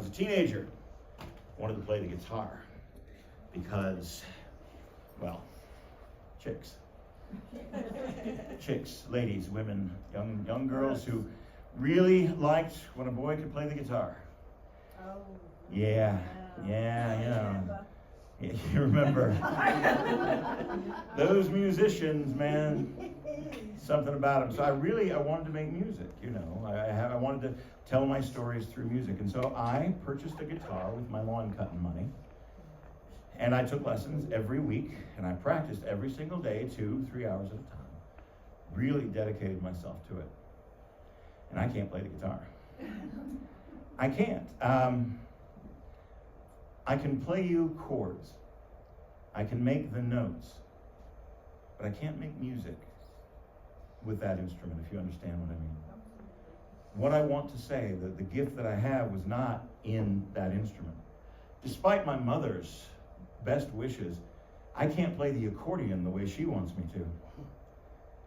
was a teenager, I wanted to play the guitar because, well, chicks. Chicks, ladies, women, young girls who really liked when a boy could play the guitar. Oh. Yeah, you know. You remember those musicians, man, something about them. So I wanted to make music, you know. I wanted to tell my stories through music. And so I purchased a guitar with my lawn cutting money. And I took lessons every week, and I practiced every single day, 2-3 hours at a time. Really dedicated myself to it. And I can't play the guitar. I can't. I can play you chords. I can make the notes. But I can't make music with that instrument, if you understand what I mean. What I want to say, that the gift that I have was not in that instrument. Despite my mother's best wishes, I can't play the accordion the way she wants me to.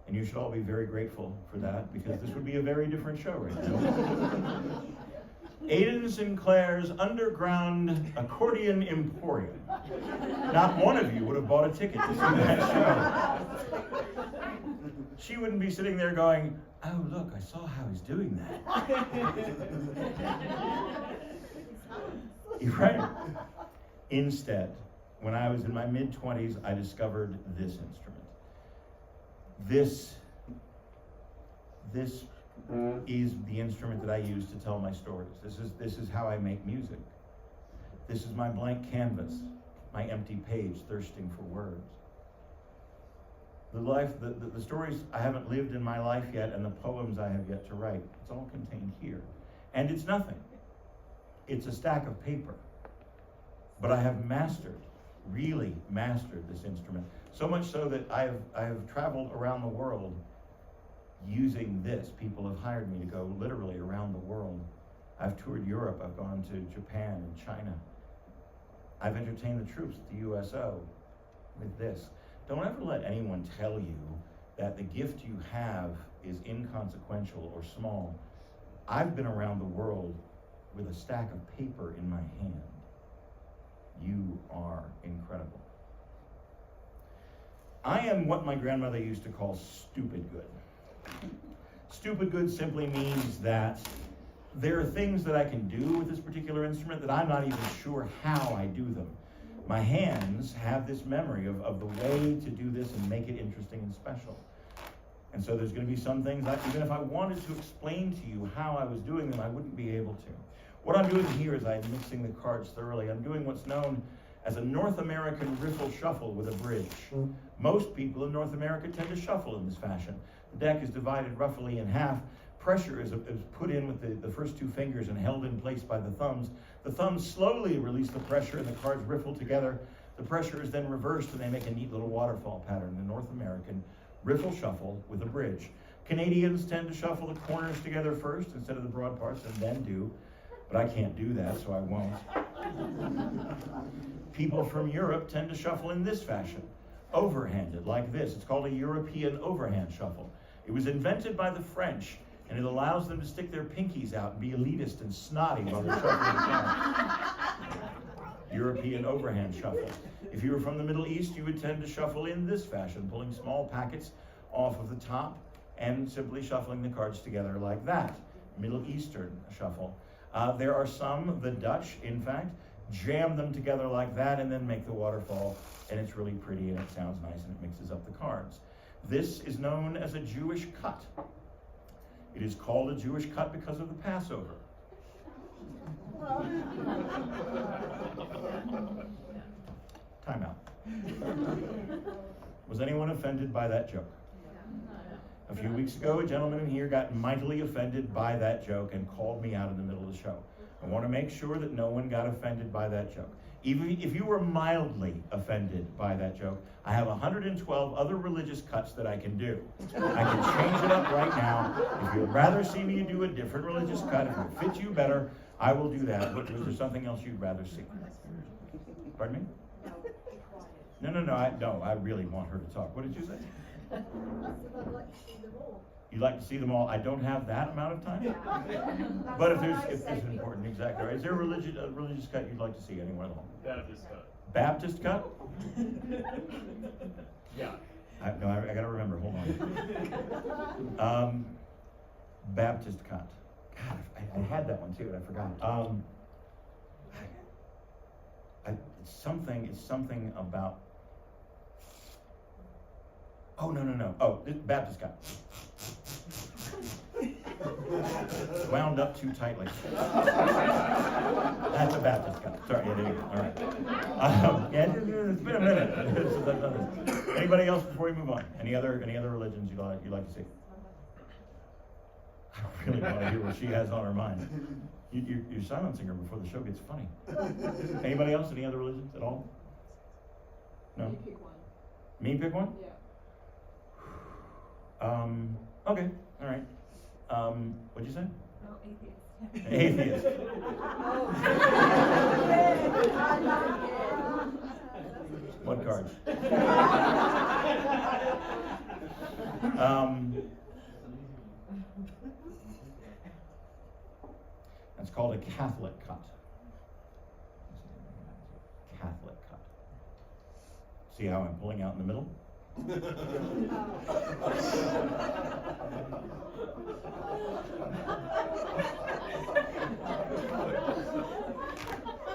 And you should all be very grateful for that, because this would be a very different show right now. Aidan Sinclair's Underground Accordion Emporium. Not one of you would have bought a ticket to see that show. She wouldn't be sitting there going, oh look, I saw how he's doing that. You're right. Instead, when I was in my mid-20s, I discovered this instrument. This is the instrument that I use to tell my stories. This is how I make music. This is my blank canvas, my empty page thirsting for words. The stories I haven't lived in my life yet, and the poems I have yet to write, it's all contained here. And it's nothing. It's a stack of paper. But I have really mastered this instrument. So much so that I have traveled around the world using this. People have hired me to go literally around the world. I've toured Europe, I've gone to Japan and China. I've entertained the troops at the USO with this. Don't ever let anyone tell you that the gift you have is inconsequential or small. I've been around the world with a stack of paper in my hand. You are incredible. I am what my grandmother used to call stupid good. Stupid good simply means that there are things that I can do with this particular instrument that I'm not even sure how I do them. My hands have this memory of the way to do this and make it interesting and special. And so there's going to be some things that even if I wanted to explain to you how I was doing them, I wouldn't be able to. What I'm doing here is I'm mixing the cards thoroughly. I'm doing what's known as a North American riffle shuffle with a bridge. Most people in North America tend to shuffle in this fashion. The deck is divided roughly in half. Pressure is put in with the first two fingers and held in place by the thumbs. The thumbs slowly release the pressure and the cards riffle together. The pressure is then reversed and they make a neat little waterfall pattern. The North American riffle shuffle with a bridge. Canadians tend to shuffle the corners together first instead of the broad parts and then do. But I can't do that, so I won't. People from Europe tend to shuffle in this fashion, overhanded, like this. It's called a European overhand shuffle. It was invented by the French, and it allows them to stick their pinkies out and be elitist and snotty while they're shuffling down. European overhand shuffle. If you were from the Middle East, you would tend to shuffle in this fashion, pulling small packets off of the top and simply shuffling the cards together like that. Middle Eastern shuffle. There are some, the Dutch, in fact, jam them together like that and then make the waterfall, and it's really pretty and it sounds nice and it mixes up the cards. This is known as a Jewish cut. It is called a Jewish cut because of the Passover. Time out. Was anyone offended by that joke? A few weeks ago, a gentleman in here got mightily offended by that joke and called me out in the middle of the show. I want to make sure that no one got offended by that joke. Even if you were mildly offended by that joke, I have 112 other religious cuts that I can do. I can change it up right now. If you'd rather see me do a different religious cut, if it fits you better, I will do that. Was there something else you'd rather see? Pardon me? No, I really want her to talk. What did you say? I'd like to see the You'd like to see them all. I don't have that amount of time. But if there's important, exactly right. Is there a religious cut you'd like to see? Anyone of them? Baptist cut. Baptist cut? Yeah. I gotta remember. Hold on. Baptist cut. God, I had that one too, and I forgot. It's something about. Oh no. Oh, Baptist cut. Wound up too tightly. That's a Baptist cut. Sorry, yeah, there you go. All right. Yeah, it's been a minute since I've done this. Anybody else before we move on? Any other religions you'd like to see? I really want to hear what she has on her mind. You're silencing her before the show gets funny. Anybody else? Any other religions at all? No? You pick one. Me pick one? Yeah. Okay, all right. What'd you say? No, atheist. Atheist. What card? That's called a Catholic cut. Catholic cut. See how I'm pulling out in the middle?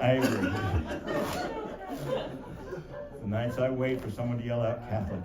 I agree. The nights I wait for someone to yell out Catholic.